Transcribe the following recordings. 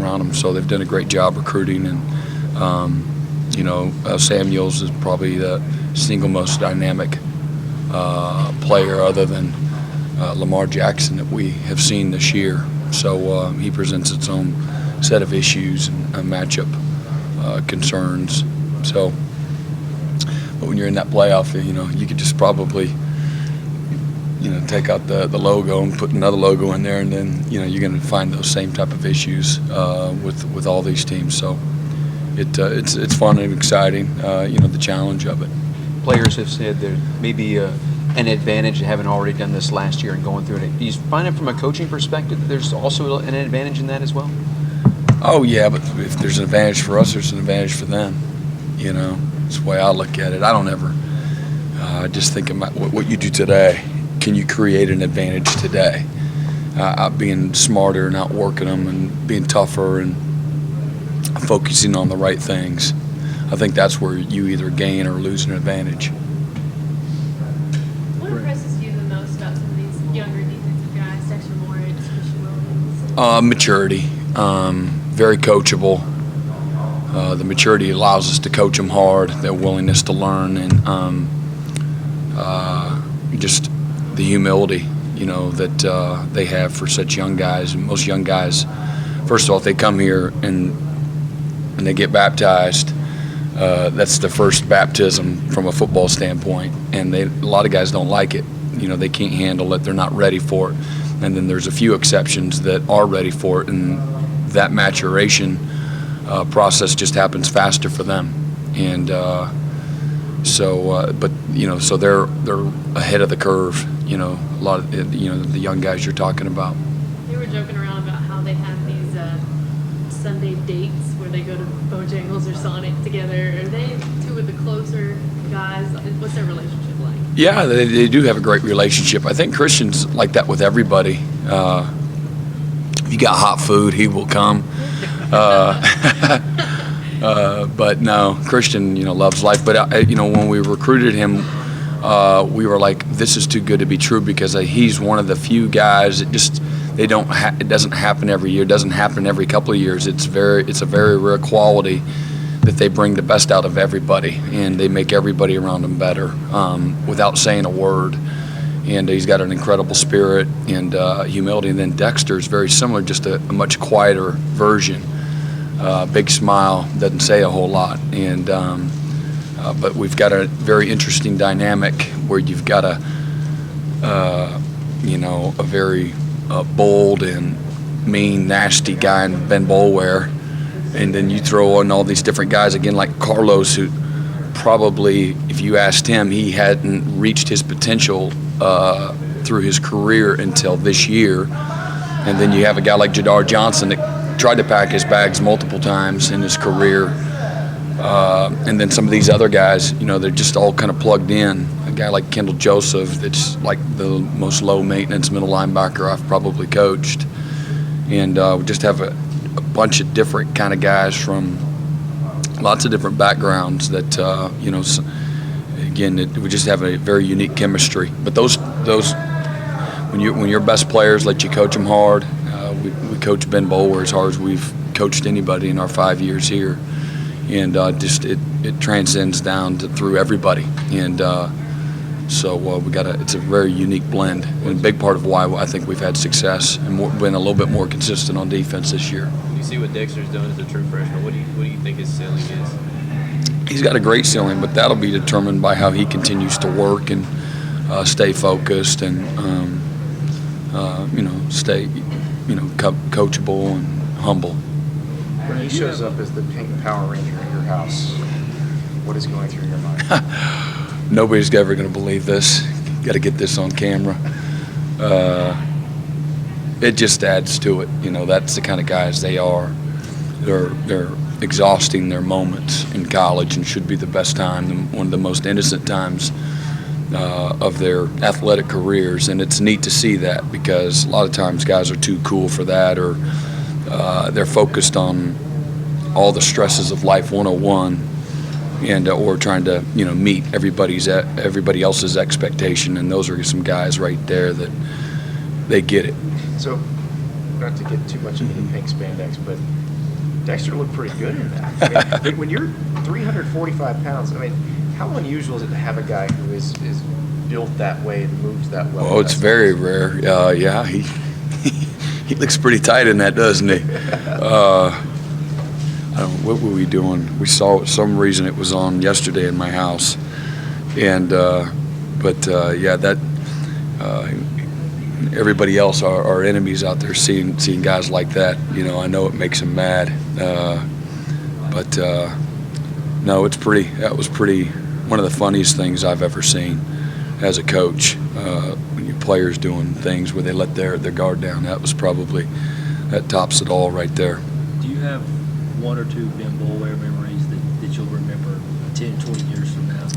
around them. So they've done a great job recruiting, and Samuels is probably the single most dynamic player other than Lamar Jackson that we have seen this year. So he presents its own set of issues and matchup concerns. So, but when you're in that playoff, you could just probably take out the logo and put another logo in there, and then you're going to find those same type of issues with all these teams. So it's fun and exciting, the challenge of it. Players have said there may be an advantage to having already done this last year and going through it. Do you find it from a coaching perspective that there's also an advantage in that as well? Oh yeah, but if there's an advantage for us, there's an advantage for them. It's the way I look at it. I don't ever. I just think about what you do today. Can you create an advantage today? Being smarter and outworking them and being tougher and focusing on the right things. I think that's where you either gain or lose an advantage. What impresses you the most about some of these younger defensive guys, Dexter Lawrence, Christian Williams? Maturity. Very coachable. The maturity allows us to coach them hard, their willingness to learn, and just the humility, that they have for such young guys. And most young guys, first of all, if they come here and they get baptized, that's the first baptism from a football standpoint, and a lot of guys don't like it. They can't handle it. They're not ready for it. And then there's a few exceptions that are ready for it, and that maturation process just happens faster for them. And so they're ahead of the curve. A lot of the young guys you're talking about. They were joking around about how they have these Sunday dates where they go to Bojangles or Sonic together. Are they two of the closer guys? What's their relationship like? Yeah, they do have a great relationship. I think Christian's like that with everybody. If you got hot food, he will come. But no, Christian, loves life. But when we recruited him, we were like, this is too good to be true, because he's one of the few guys that just it doesn't happen every year. It doesn't happen every couple of years. It's a very rare quality that they bring the best out of everybody, and they make everybody around them better without saying a word. And he's got an incredible spirit and humility. And then Dexter is very similar, just a much quieter version. Big smile, doesn't say a whole lot. And but we've got a very interesting dynamic where you've got a very bold and mean, nasty guy in Ben Boulware. And then you throw in all these different guys, again, like Carlos, who probably, if you asked him, he hadn't reached his potential through his career until this year. And then you have a guy like Jadar Johnson that tried to pack his bags multiple times in his career. And then some of these other guys, they're just all kind of plugged in. A guy like Kendall Joseph, that's like the most low-maintenance middle linebacker I've probably coached. And we just have a bunch of different kind of guys from lots of different backgrounds that, we just have a very unique chemistry. But those when your best players let you coach them hard, we coach Ben Boulware as hard as we've coached anybody in our 5 years here. And it transcends down through everybody, and so it's a very unique blend, and a big part of why I think we've had success and been a little bit more consistent on defense this year. You see what Dexter's done as a true freshman. What do you think his ceiling is? He's got a great ceiling, but that'll be determined by how he continues to work and stay focused and stay coachable and humble. When he shows up as the pink Power Ranger in your house, what is going through your mind? Nobody's ever going to believe this. Got to get this on camera. It just adds to it. That's the kind of guys they are. They're exhausting their moments in college, and should be the best time, one of the most innocent times of their athletic careers. And it's neat to see that, because a lot of times guys are too cool for that, or they're focused on all the stresses of life 101, and or trying to meet everybody else's expectation. And those are some guys right there that they get it. So not to get too much into the pink spandex, but Dexter looked pretty good in that. I mean, when you're 345 pounds, I mean, how unusual is it to have a guy who is built that way and moves that well? Oh, it's very rare. Yeah, he looks pretty tight in that, doesn't he? I don't know, what were we doing? We saw it, some reason it was on yesterday in my house, and yeah, that everybody else, our enemies out there, seeing guys like that, you know, I know it makes them mad, but no, it's pretty. That was pretty. One of the funniest things I've ever seen as a coach, when your players doing things where they let their guard down. That was probably, that tops it all right there. Do you have one or two Ben Boulware memories that you'll remember 10, 20 years from now?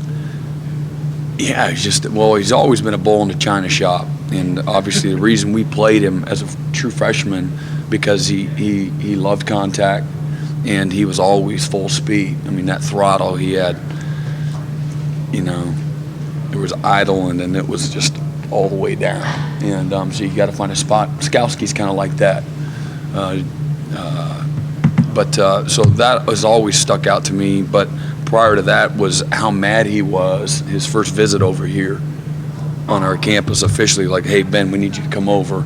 Yeah, he's always been a bull in the china shop, and obviously the reason we played him as a true freshman because he loved contact and he was always full speed. I mean, that throttle he had, you know, it was idle and then it was just all the way down, and so you got to find a spot. Skowski's kind of like that. So that has always stuck out to me. But prior to that was how mad he was his first visit over here on our campus officially. Like, hey, Ben, we need you to come over.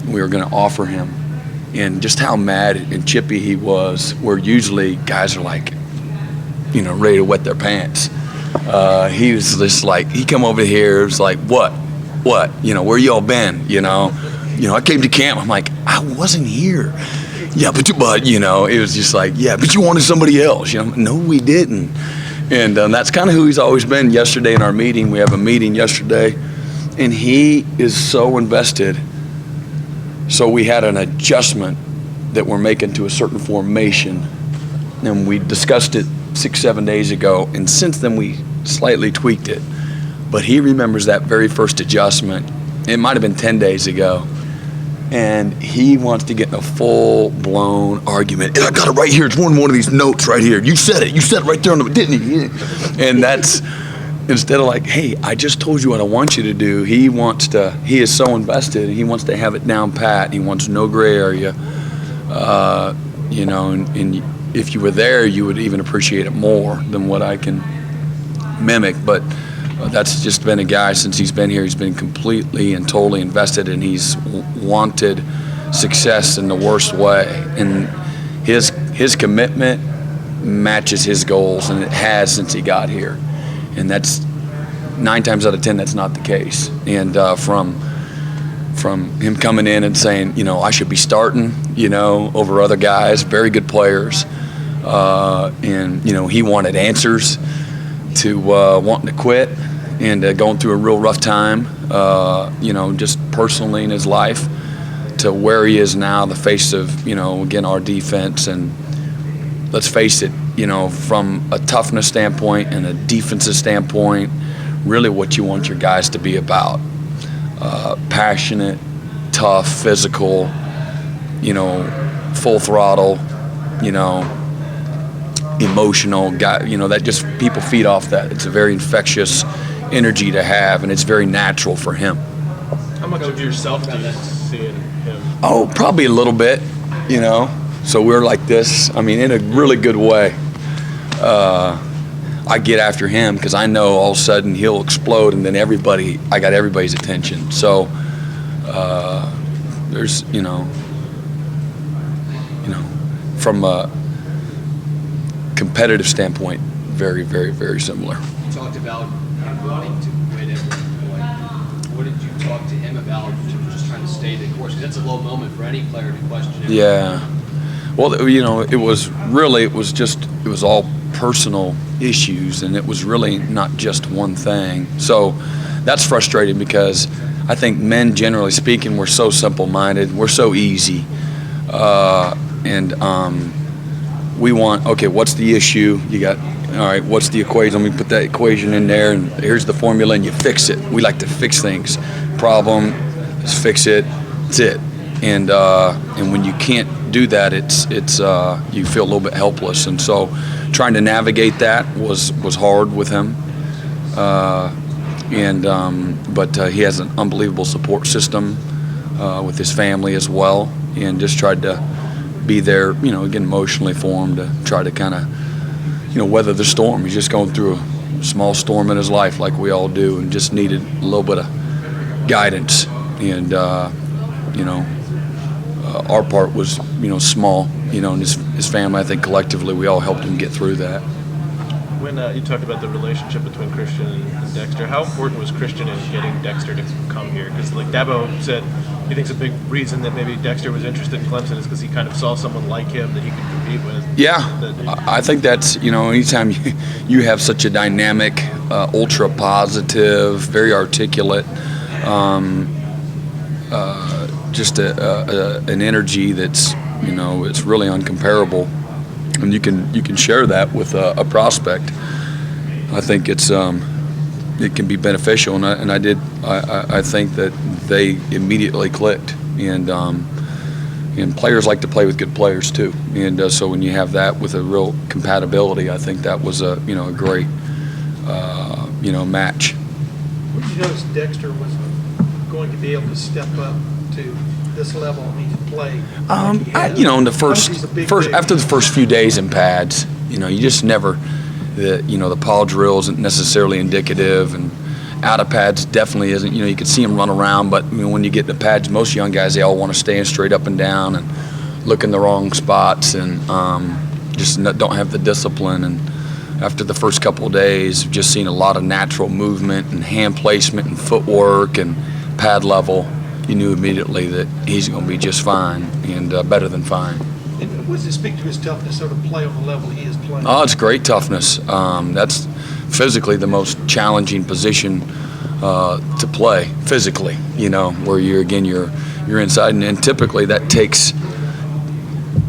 We were going to offer him. And just how mad and chippy he was, where usually guys are like, you know, ready to wet their pants. He was just like, he come over here, it was like, what? You know, where y'all been? You know, I came to camp. I'm like, I wasn't here. Yeah, but you know, it was just like, yeah, but you wanted somebody else. You know, no, we didn't. And that's kind of who he's always been. Yesterday in our meeting, we have a meeting yesterday, and he is so invested. So we had an adjustment that we're making to a certain formation, and we discussed it 6-7 days ago, and since then we slightly tweaked it. But he remembers that very first adjustment. It might have been 10 days ago. And he wants to get in a full-blown argument. I got it right here. It's one of these notes right here. You said it right there on the, didn't you? And that's, instead of like, hey, I just told you what I want you to do, he is so invested, and he wants to have it down pat. He wants no gray area. You know, and if you were there, you would even appreciate it more than what I can mimic. But that's just been a guy since he's been here. He's been completely and totally invested, and he's wanted success in the worst way. And his commitment matches his goals, and it has since he got here. And that's 9 times out of 10, that's not the case. And from him coming in and saying, you know, I should be starting, you know, over other guys, very good players, and you know, he wanted answers to wanting to quit and going through a real rough time, you know, just personally in his life, to where he is now, the face of, you know, again, our defense. And let's face it, you know, from a toughness standpoint and a defensive standpoint, really what you want your guys to be about. Passionate, tough, physical, you know, full throttle, you know, emotional guy, you know, that just people feed off that. It's a very infectious energy to have, and it's very natural for him. How much of yourself do you see in him? Oh, probably a little bit, you know. So we're like this, I mean, in a really good way. I get after him because I know all of a sudden he'll explode, and then I got everybody's attention. So there's, you know, from a competitive standpoint, very, very, very similar. You talked about him wanting to win at one point. What did you talk to him about in terms of just trying to stay the course? Because that's a low moment for any player to question him. Yeah. Well, you know, it was all personal issues, and it was really not just one thing. So that's frustrating because I think men, generally speaking, we're so simple-minded, we're so easy, and we want, okay, what's the issue? You got, all right, what's the equation? Let me put that equation in there, and here's the formula, and you fix it. We like to fix things. Problem, let's fix it. That's it. And when you can't do that, it's you feel a little bit helpless. And so, trying to navigate that was hard with him. But he has an unbelievable support system with his family as well. and just tried to be there, again, emotionally for him to try to kind of, weather the storm. He's just going through a small storm in his life like we all do, and just needed a little bit of guidance. And, our part was, small, and his family, I think collectively we all helped him get through that. When you talked about the relationship between Christian and Dexter, how important was Christian in getting Dexter to come here? Because like Dabo said, he thinks a big reason that maybe Dexter was interested in Clemson is because he kind of saw someone like him that he could compete with. Yeah, I think that's, anytime you have such a dynamic, ultra positive, very articulate, just an energy that's, it's really uncomparable. And you can share that with a prospect. I think it can be beneficial, and I think that they immediately clicked, and players like to play with good players too, and so when you have that with a real compatibility, I think that was a great match. When you notice Dexter was going to be able to step up to this level and he could play? In the first after the first few days in pads, you just never, the Paul drill isn't necessarily indicative, and out of pads definitely isn't. You can see him run around, but when you get to pads, most young guys, they all want to stand straight up and down and look in the wrong spots, and just don't have the discipline. And after the first couple of days, just seeing a lot of natural movement and hand placement and footwork and pad level, you knew immediately that he's going to be just fine and better than fine. And what does it speak to his toughness to play on the level he is playing? Oh, it's great toughness. That's physically the most challenging position to play physically, where you're inside, and typically that takes,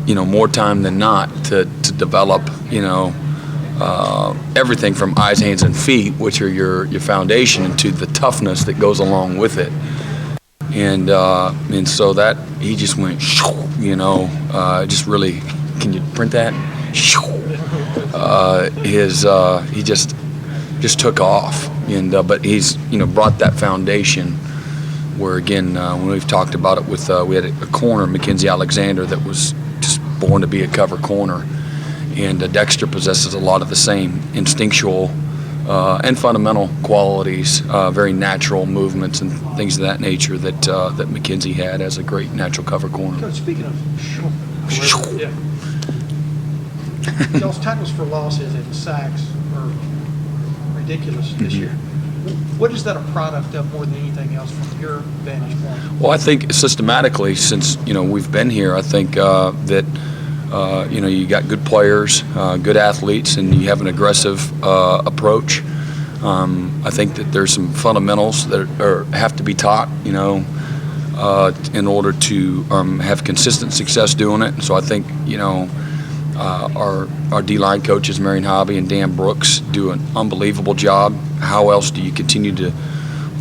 more time than not to develop, everything from eyes, hands, and feet, which are your foundation, into the toughness that goes along with it. And so that he just went, just really, can you print that? He just took off, and but he's brought that foundation where, again, when we've talked about it with we had a corner, Mackenzie Alexander, that was just born to be a cover corner, and Dexter possesses a lot of the same instinctual and fundamental qualities, very natural movements and things of that nature that Mackenzie had as a great natural cover corner. Coach, speaking of y'all's tackles for losses and sacks are ridiculous this year. What is that a product of more than anything else from your vantage point? Well, I think systematically, since we've been here, I think that you got good players, good athletes, and you have an aggressive approach. I think that there's some fundamentals that have to be taught, in order to have consistent success doing it. So I think, our D-line coaches, Marion Hobby and Dan Brooks, do an unbelievable job. How else do you continue to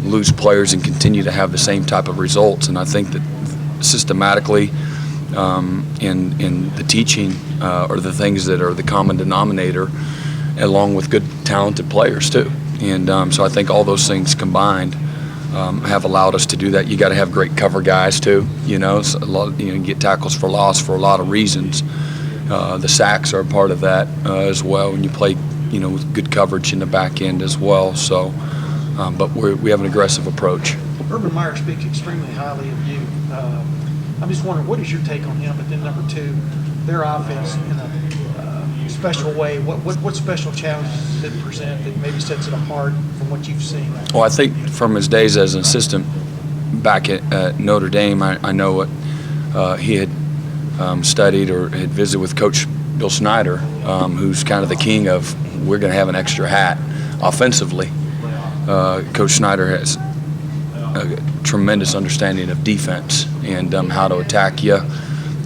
lose players and continue to have the same type of results? And I think that systematically, in the teaching are the things that are the common denominator, along with good talented players too. And so I think all those things combined have allowed us to do that. You got to have great cover guys too. So a lot of, you get tackles for loss for a lot of reasons. The sacks are a part of that as well, and you play with good coverage in the back end as well. So, but we have an aggressive approach. Urban Meyer speaks extremely highly of you. I'm just wondering, what is your take on him? But then number two, their offense in a special way. What special challenges does it present that maybe sets it apart from what you've seen? Well, I think from his days as an assistant back at Notre Dame, I know what he had studied or had visited with Coach Bill Snyder, who's kind of the king of, we're going to have an extra hat offensively. Coach Snyder has a tremendous understanding of defense and how to attack you,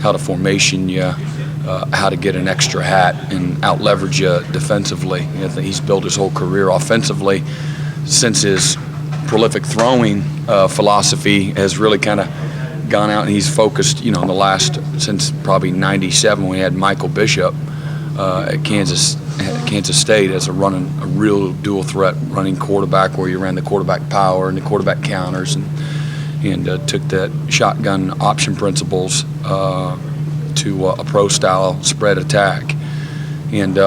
how to formation you, how to get an extra hat and out-leverage you defensively. I think he's built his whole career offensively since his prolific throwing philosophy has really kind of gone out, and he's focused, in the last, since probably '97 when we had Michael Bishop at Kansas State as a real dual threat running quarterback, where you ran the quarterback power and the quarterback counters, and and took that shotgun option principles to a pro-style spread attack. And,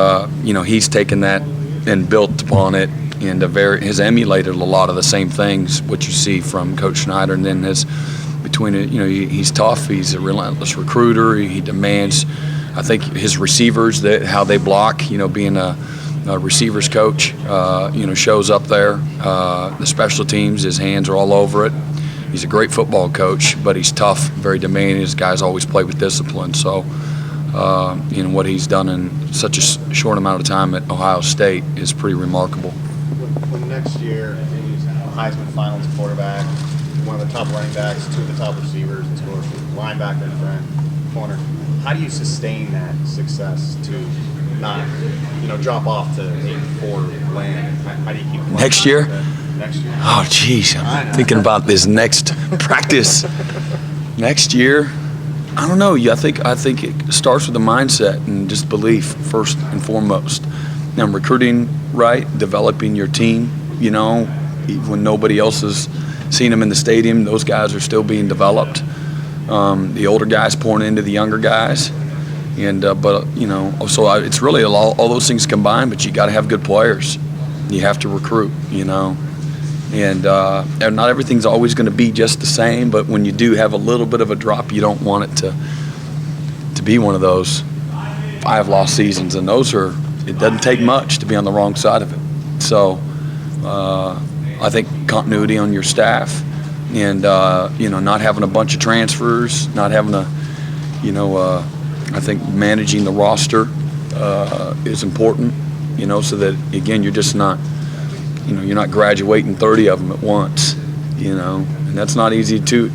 he's taken that and built upon it, and has emulated a lot of the same things, what you see from Coach Schneider. And then he's tough, he's a relentless recruiter, he demands, I think, his receivers, how they block, being a receivers coach, shows up there. The special teams, his hands are all over it. He's a great football coach, but he's tough, very demanding. His guys always play with discipline. So, what he's done in such a short amount of time at Ohio State is pretty remarkable. When next year he's a Heisman Finals quarterback, one of the top running backs, two of the top receivers, and scores linebacker and front corner, how do you sustain that success to not, drop off to 8-4 land? How do you keep next year? Next year? Oh, geez, I'm thinking about this next practice. Next year, I don't know. I think it starts with the mindset and just belief first and foremost. Now, recruiting right, developing your team. Even when nobody else has seen them in the stadium, those guys are still being developed. The older guys pouring into the younger guys, and so it's really all those things combined. But you got to have good players. You have to recruit. And not everything's always going to be just the same, but when you do have a little bit of a drop, you don't want it to be one of those 5 lost seasons. And it doesn't take much to be on the wrong side of it. So I think continuity on your staff, and not having a bunch of transfers, not having I think managing the roster is important. So that again, you're just not. You're not graduating 30 of them at once, and that's not easy to,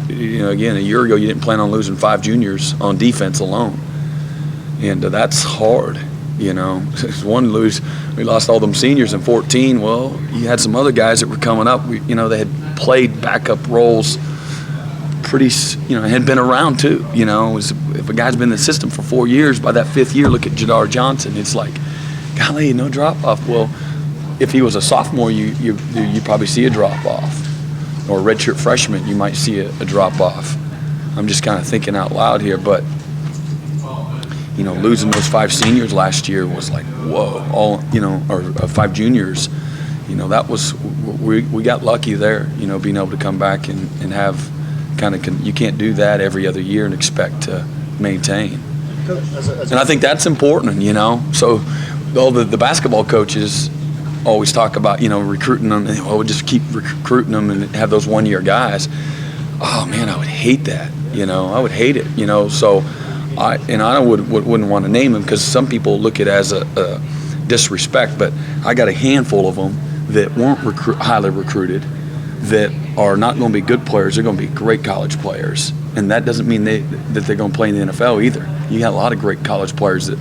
again, a year ago you didn't plan on losing 5 juniors on defense alone, and that's hard, One we lost all them seniors in 14. Well, you had some other guys that were coming up, they had played backup roles pretty, had been around too, if a guy's been in the system for 4 years, by that 5th year, look at Jadar Johnson, it's like, golly, no drop off. Well, if he was a sophomore, you probably see a drop-off. Or a redshirt freshman, you might see a drop-off. I'm just kind of thinking out loud here, but, losing those 5 seniors last year was like, whoa, or 5 juniors, that was, we got lucky there, being able to come back and have you can't do that every other year and expect to maintain. And I think that's important, So all the basketball coaches always talk about, recruiting them. We'll just keep recruiting them and have those 1-year guys. Oh man, I would hate that. I would hate it. So I wouldn't want to name them because some people look at it as a disrespect. But I got a handful of them that weren't highly recruited, that are not going to be good players. They're going to be great college players, and that doesn't mean that they're going to play in the NFL either. You got a lot of great college players that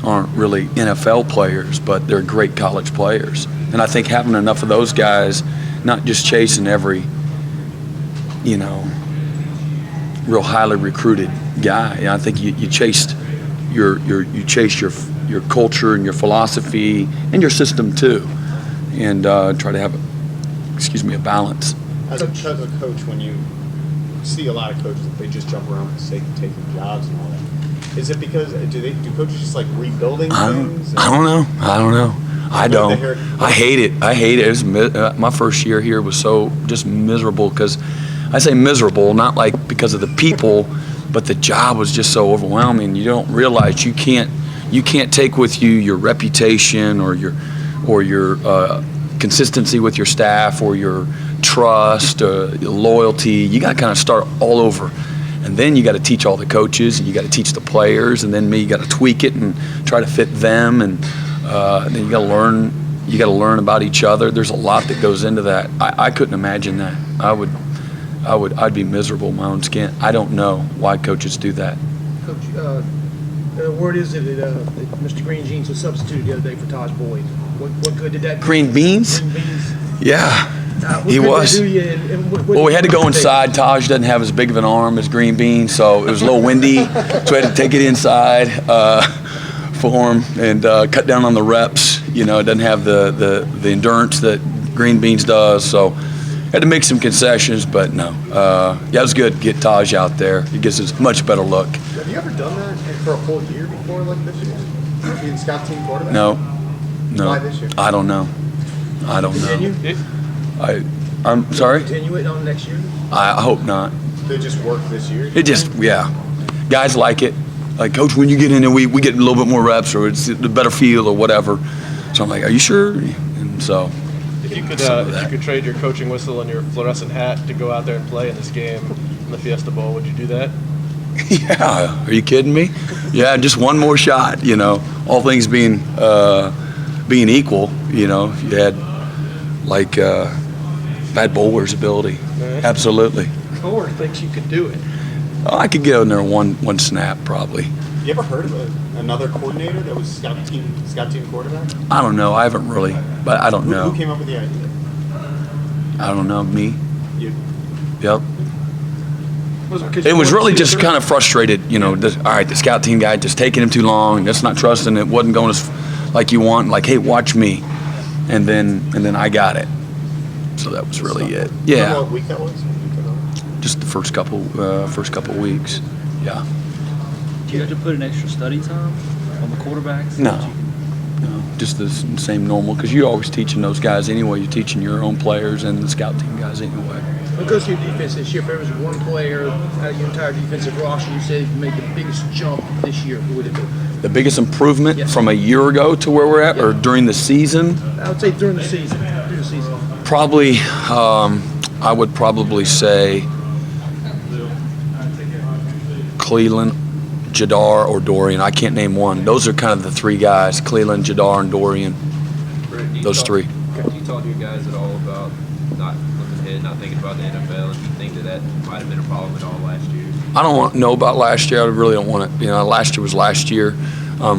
aren't really NFL players, but they're great college players. And I think having enough of those guys, not just chasing every, real highly recruited guy. I think you chased your culture and your philosophy and your system too, and try to have a balance. As a coach, when you see a lot of coaches, they just jump around for the sake of taking jobs and all that. Is it because do coaches just like rebuilding things? I don't know. I don't. I hate it. It was my first year here was so just miserable, because I say miserable not like because of the people, but the job was just so overwhelming. You don't realize you can't take with you your reputation or your consistency with your staff or your trust or loyalty. You got to kind of start all over. And then you got to teach all the coaches, and you got to teach the players, and then you got to tweak it and try to fit them, and then you got to learn. You got to learn about each other. There's a lot that goes into that. I couldn't imagine that. I'd be miserable in my own skin. I don't know why coaches do that. Coach, word is that Mr. Green Jeans was substituted the other day for Taj Boyd. What good did that do? Green beans? Green beans. Yeah. He was. Well, we had to go inside. Taj doesn't have as big of an arm as Green Bean, so it was a little windy, so we had to take it inside for him and cut down on the reps. It doesn't have the endurance that Green Beans does, so Had to make some concessions, but no. Yeah, it was good to get Taj out there. It gives us a much better look. Have you ever done that for a full year before, like this year? Being scout team quarterback? No. Why this year? I don't know. Continue? I'm sorry? Continue it on next year? I hope not. They just work this year? It just, yeah. Guys like it. Like, Coach, when you get in there, we get a little bit more reps or it's a better feel or whatever. So I'm like, are you sure? And so. If you could trade your coaching whistle and your fluorescent hat to go out there and play in this game in the Fiesta Bowl, would you do that? Yeah. Are you kidding me? Yeah, just one more shot, you know. All things being equal, you know, if you had like Bad Bowler's ability. Absolutely. Or thinks you can do it. Oh, I could get in there one snap probably. You ever heard of another coordinator that was scout team quarterback? I don't know. I haven't really, but I don't know. Who came up with the idea? I don't know. Me? You. Yep. Because It was really just kind of frustrated, you know. All right, the scout team guy just taking him too long. That's not trusting. It wasn't going as like you want. Like, hey, watch me, and then I got it. So that was really it. Remember Yeah, what week that was? just the first couple weeks. Yeah. Do you have to put an extra study time on the quarterbacks? No. No, just the same normal, because you're always teaching those guys anyway. You're teaching your own players and the scout team guys anyway. What goes to your defense this year? If there was one player out of your entire defensive roster you said made the biggest jump this year, who would it be? The biggest improvement Yes. from a year ago to where we're at, or during the season? I would say during the season. Probably, I would probably say Cleveland, Jadar, or Dorian. I can't name one. Those are kind of the three guys: Cleveland, Jadar, and Dorian. Brent, do you Those talk- three. Do you talk to your guys at all about not looking ahead, not thinking about the NFL, and do you think that might have been a problem at all last year? I don't want to know about last year. I really don't want to. You know, last year was last year.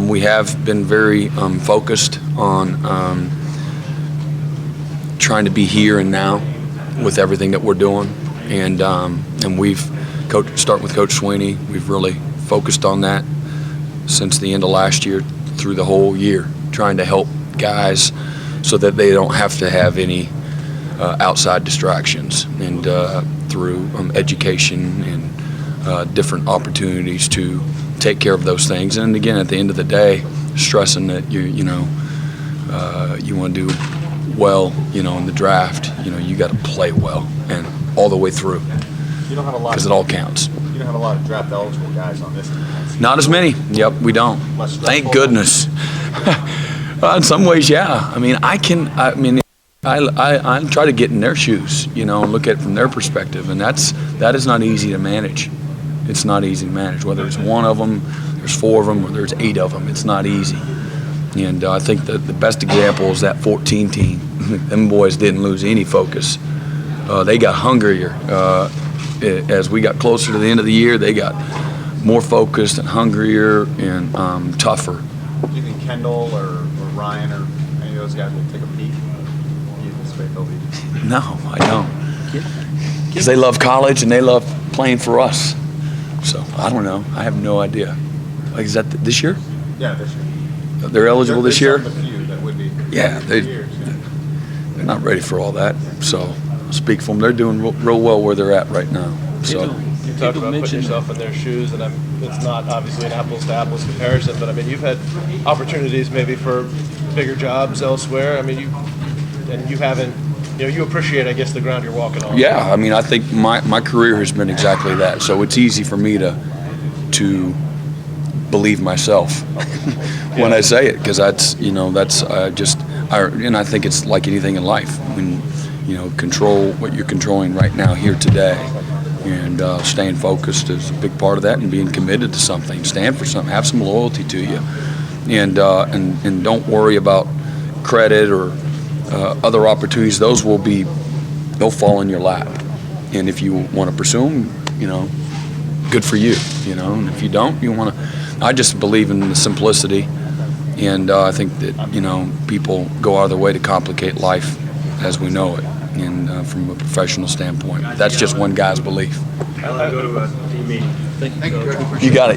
We have been very focused on trying to be here and now with everything that we're doing, and we've starting with Coach Sweeney. We've really focused on that since the end of last year through the whole year, trying to help guys so that they don't have to have any outside distractions, and through education and different opportunities to take care of those things. And again, at the end of the day, stressing that you want to do well, you know, in the draft. You know, you got to play well and all the way through, You don't have a lot. because it all counts. You don't have a lot of draft eligible guys on this team. Not as many. Yep, we don't. Less Thank stressful. goodness. In some ways, yeah. I mean, I try to get in their shoes, you know, and look at it from their perspective, and that is not easy to manage. It's not easy to manage. Whether it's one of them, there's four of them, or there's 8 of them, it's not easy. And I think that the best example is that 14 team. Them boys didn't lose any focus. They got hungrier. As we got closer to the end of the year, they got more focused and hungrier and tougher. Do you think Kendall or Ryan or any of those guys will take a peek? Do you anticipate they'll be? No, I don't. Because they love college and they love playing for us. So I don't know. I have no idea. Like, is that this year? Yeah, this year. They're eligible this year? There's a few that would be. Yeah, they're not ready for all that. So I'll speak for them. They're doing real well where they're at right now. So. You talked People about putting mention- yourself in their shoes, and it's not obviously an apples to apples comparison, but I mean, you've had opportunities maybe for bigger jobs elsewhere. I mean, you haven't, you know, you appreciate, I guess, the ground you're walking on. Yeah, I mean, I think my career has been exactly that. So it's easy for me to believe myself when I say it, because and I think it's like anything in life. When you know, control what you're controlling right now, here today, and staying focused is a big part of that, and being committed to something, stand for something, have some loyalty to you, and don't worry about credit or other opportunities. Those they'll fall in your lap, and if you want to pursue them, you know, good for you, you know, and if you don't, you want to. I just believe in the simplicity, and I think that, you know, people go out of their way to complicate life as we know it, and from a professional standpoint. That's just one guy's belief. Thank you, Coach. You got it.